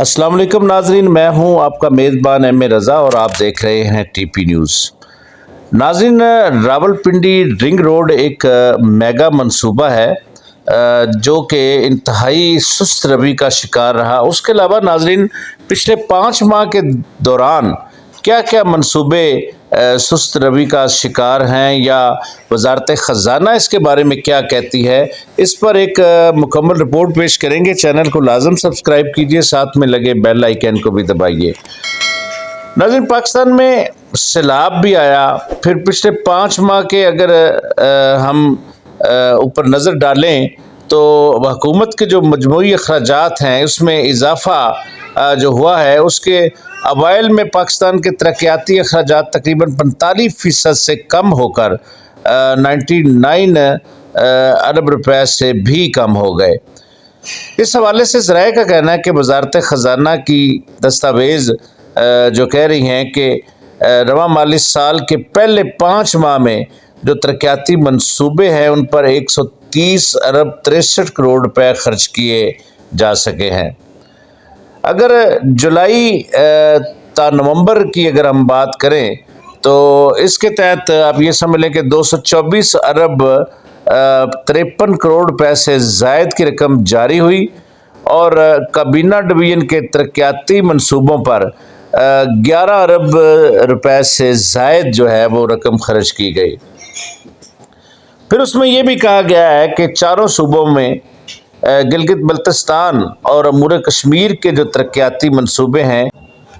अस्सलाम वालेकुम नाजरीन, मैं हूं आपका मेज़बान एम ए रज़ा और आप देख रहे हैं टीपी न्यूज़। नाजरीन, रावलपिंडी रिंग रोड एक मेगा मंसूबा है जो कि इंतहाई सुस्त रवि का शिकार रहा। उसके अलावा नाजरीन, पिछले 5 माह के दौरान क्या क्या मंसूबे सुस्त रवि का शिकार हैं या वजारत ख़जाना इसके बारे में क्या कहती है, इस पर एक मुकम्मल रिपोर्ट पेश करेंगे। चैनल को लाजम सब्सक्राइब कीजिए, साथ में लगे बेल आइकन को भी दबाइए। नाज़रीन, पाकिस्तान में सैलाब भी आया, फिर पिछले 5 माह के अगर हम ऊपर नज़र डालें तो हुकूमत के जो मजमूई अखराजात हैं उसमें इजाफ़ा जो हुआ है, उसके अवाइल में पाकिस्तान के तरक्याती अखराजात तकरीबन 45% से कम होकर 99 अरब रुपए से भी कम हो गए। इस हवाले से ज़राए का कहना है कि वजारत ख़जाना की दस्तावेज़ जो कह रही हैं कि रवां माली साल के पहले 5 माह में जो तरक्याती मंसूबे हैं उन पर 130 अरब 63 करोड़ रुपए खर्च किए जा सके हैं। अगर जुलाई ता नवंबर की अगर हम बात करें तो इसके तहत आप ये समझ लें कि 224 अरब 53 करोड़ रुपए से ज़ायद की रकम जारी हुई और काबीना डिवीज़न के तरक्याती मंसूबों पर 11 अरब रुपए से ज़ायद जो है वो रकम खर्च की गई। फिर उसमें यह भी कहा गया है कि चारों सूबों में गिलगित बल्तिस्तान और अमूर कश्मीर के जो तरक्याती मंसूबे हैं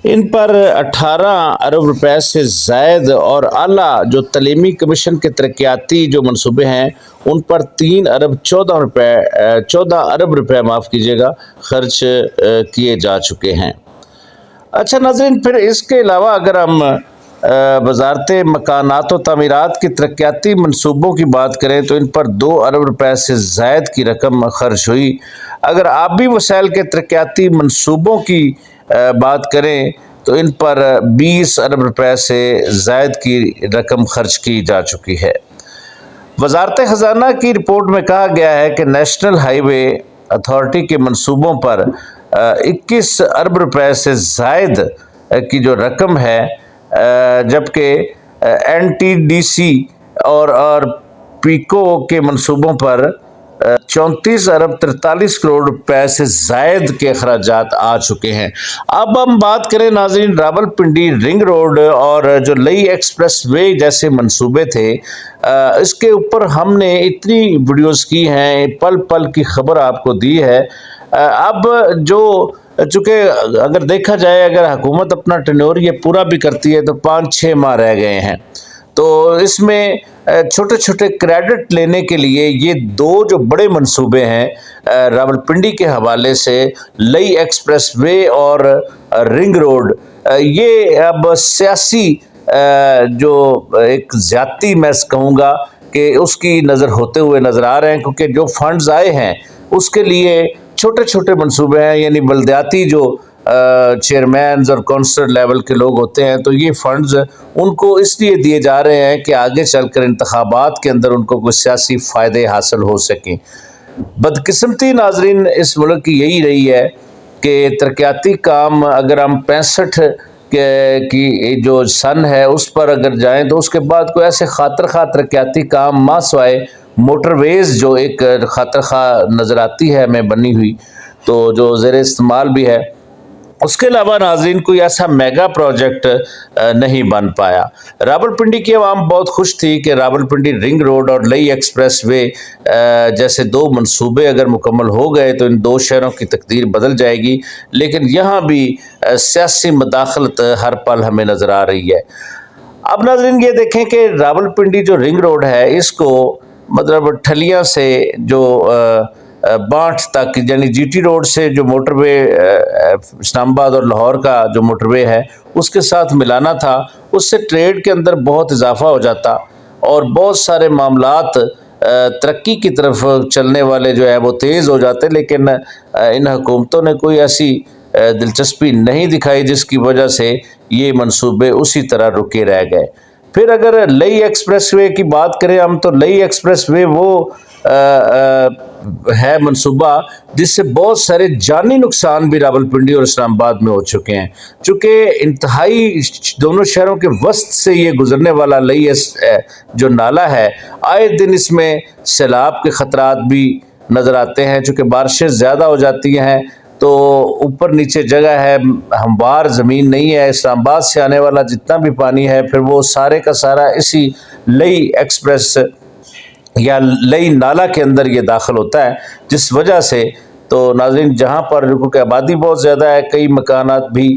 इन पर 18 अरब रुपए से ज़ायद और आला जो तलीमी कमीशन के तरक्याती जो मंसूबे हैं उन पर 3 अरब 14 अरब रुपए माफ़ कीजिएगा खर्च किए जा चुके हैं। अच्छा नाज़रीन, फिर इसके अलावा अगर हम वजारत मकानात व तामीरात की तरक्याती मंसूबों की बात करें तो इन पर 2 अरब रुपए से ज़ायद की रकम खर्च हुई। अगर आबी वसाइल के तरक्याती मंसूबों की बात करें तो इन पर 20 अरब रुपए से ज़ायद की रकम खर्च की जा चुकी है। वजारत ख़जाना की रिपोर्ट में कहा गया है कि नेशनल हाईवे अथॉरिटी के मंसूबों पर 21 अरब रुपए से ज़ायद की जो रकम है, जबकि NTDC और पीको के मंसूबों पर 34 अरब 43 करोड़ रुपए से ज़ायद के अखराजात आ चुके हैं। अब हम बात करें नाज़रीन रावलपिंडी रिंग रोड और जो लई एक्सप्रेस वे जैसे मंसूबे थे, इसके ऊपर हमने इतनी वीडियोस की हैं, पल पल की खबर आपको दी है। अब जो चूँकि अगर देखा जाए, अगर हुकूमत अपना टेन्योर ये पूरा भी करती है तो 5-6 माह रह गए हैं, तो इसमें छोटे छोटे क्रेडिट लेने के लिए ये 2 जो बड़े मंसूबे हैं रावलपिंडी के हवाले से, लई एक्सप्रेस वे और रिंग रोड, ये अब सियासी जो एक ज़्यादती मैं कहूँगा कि उसकी नज़र होते हुए नज़र आ रहे हैं, क्योंकि जो फंड्स आए हैं उसके लिए छोटे छोटे मंसूबे हैं, यानी बल्दियाती जो चेयरमैन और कौंसलर लेवल के लोग होते हैं, तो ये फंड्स उनको इसलिए दिए जा रहे हैं कि आगे चलकर इंतखाबात के अंदर उनको कुछ सियासी फ़ायदे हासिल हो सकें। बदकिस्मती नाजरीन इस मुल्क की यही रही है कि तरक्याती काम अगर हम 65 की जो सन है उस पर अगर जाएँ तो उसके बाद कोई ऐसे खातर खा तरक्याती काम मासवाए मोटरवेज़ जो एक खातर खा नज़र आती है हमें बनी हुई, तो जो ज़ेर इस्तेमाल भी है, उसके अलावा नाज़रीन कोई ऐसा मेगा प्रोजेक्ट नहीं बन पाया। रावलपिंडी की आवाम बहुत खुश थी कि रावलपिंडी रिंग रोड और लई एक्सप्रेस वे जैसे 2 मंसूबे अगर मुकम्मल हो गए तो इन 2 शहरों की तकदीर बदल जाएगी, लेकिन यहाँ भी सियासी मदाखलत हर पल हमें नज़र आ रही है। अब नाज़रीन ये देखें कि रावलपिंडी जो रिंग रोड है इसको मतलब ठलियाँ से जो बांठ तक, यानी GT रोड से जो मोटरवे इस्लामाबाद और लाहौर का जो मोटरवे है उसके साथ मिलाना था, उससे ट्रेड के अंदर बहुत इजाफा हो जाता और बहुत सारे मामलात तरक्की की तरफ चलने वाले जो है वो तेज़ हो जाते, लेकिन इन हुकूमतों ने कोई ऐसी दिलचस्पी नहीं दिखाई जिसकी वजह से ये मंसूबे उसी तरह रुके रह गए। پھر اگر لئی ایکسپریس وے کی بات کریں ہم تو لئی ایکسپریس وے وہ ہے منصوبہ جس سے بہت سارے جانی نقصان بھی راولپنڈی اور اسلام آباد میں ہو چکے ہیں، چونکہ انتہائی دونوں شہروں کے وسط سے یہ گزرنے والا لئی جو نالہ ہے، آئے دن اس میں سیلاب کے خطرات بھی نظر آتے ہیں، چونکہ بارشیں زیادہ ہو جاتی ہیں تو اوپر نیچے جگہ ہے، ہموار زمین نہیں ہے، اسلام آباد سے آنے والا جتنا بھی پانی ہے پھر وہ سارے کا سارا اسی لئی ایکسپریس یا لئی نالہ کے اندر یہ داخل ہوتا ہے، جس وجہ سے تو ناظرین جہاں پر کیونکہ آبادی بہت زیادہ ہے، کئی مکانات بھی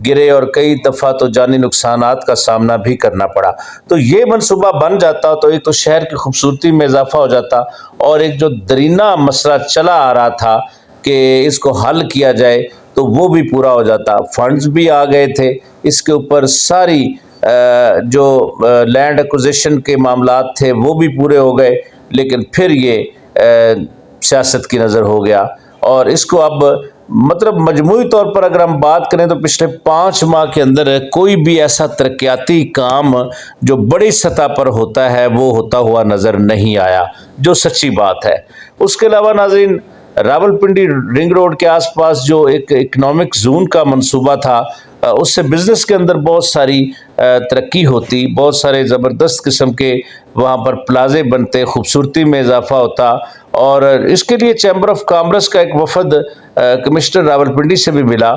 گرے اور کئی دفعہ تو جانی نقصانات کا سامنا بھی کرنا پڑا۔ تو یہ منصوبہ بن جاتا تو ایک تو شہر کی خوبصورتی میں اضافہ ہو جاتا، اور ایک جو درینہ مسئلہ چلا آ رہا تھا کہ اس کو حل کیا جائے تو وہ بھی پورا ہو جاتا، فنڈز بھی آ گئے تھے اس کے اوپر، ساری جو لینڈ ایکوزیشن کے معاملات تھے وہ بھی پورے ہو گئے، لیکن پھر یہ سیاست کی نظر ہو گیا، اور اس کو اب مطلب مجموعی طور پر اگر ہم بات کریں تو پچھلے 5 ماہ کے اندر کوئی بھی ایسا ترقیاتی کام جو بڑی سطح پر ہوتا ہے وہ ہوتا ہوا نظر نہیں آیا، جو سچی بات ہے۔ اس کے علاوہ ناظرین راولپنڈی رنگ روڈ کے آس پاس جو ایک اکنامک زون کا منصوبہ تھا، اس سے بزنس کے اندر بہت ساری ترقی ہوتی، بہت سارے زبردست قسم کے وہاں پر پلازے بنتے، خوبصورتی میں اضافہ ہوتا، اور اس کے لیے چیمبر آف کامرس کا ایک وفد کمشنر راولپنڈی سے بھی ملا،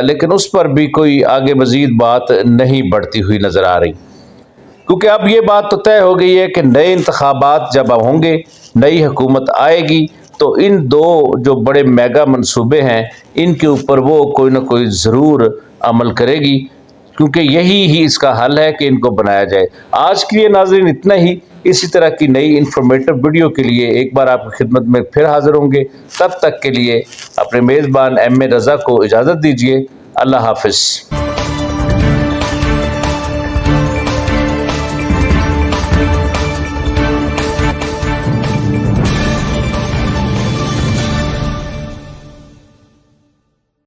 لیکن اس پر بھی کوئی آگے مزید بات نہیں بڑھتی ہوئی نظر آ رہی، کیونکہ اب یہ بات تو طے ہو گئی ہے کہ نئے انتخابات جب ہوں گے، نئی حکومت آئے گی تو ان دو جو بڑے میگا منصوبے ہیں ان کے اوپر وہ کوئی نہ کوئی ضرور عمل کرے گی، کیونکہ یہی ہی اس کا حل ہے کہ ان کو بنایا جائے۔ آج کے لیے ناظرین اتنا ہی، اسی طرح کی نئی انفارمیٹو ویڈیو کے لیے ایک بار آپ کی خدمت میں پھر حاضر ہوں گے، تب تک کے لیے اپنے میزبان ایم اے رضا کو اجازت دیجیے، اللہ حافظ۔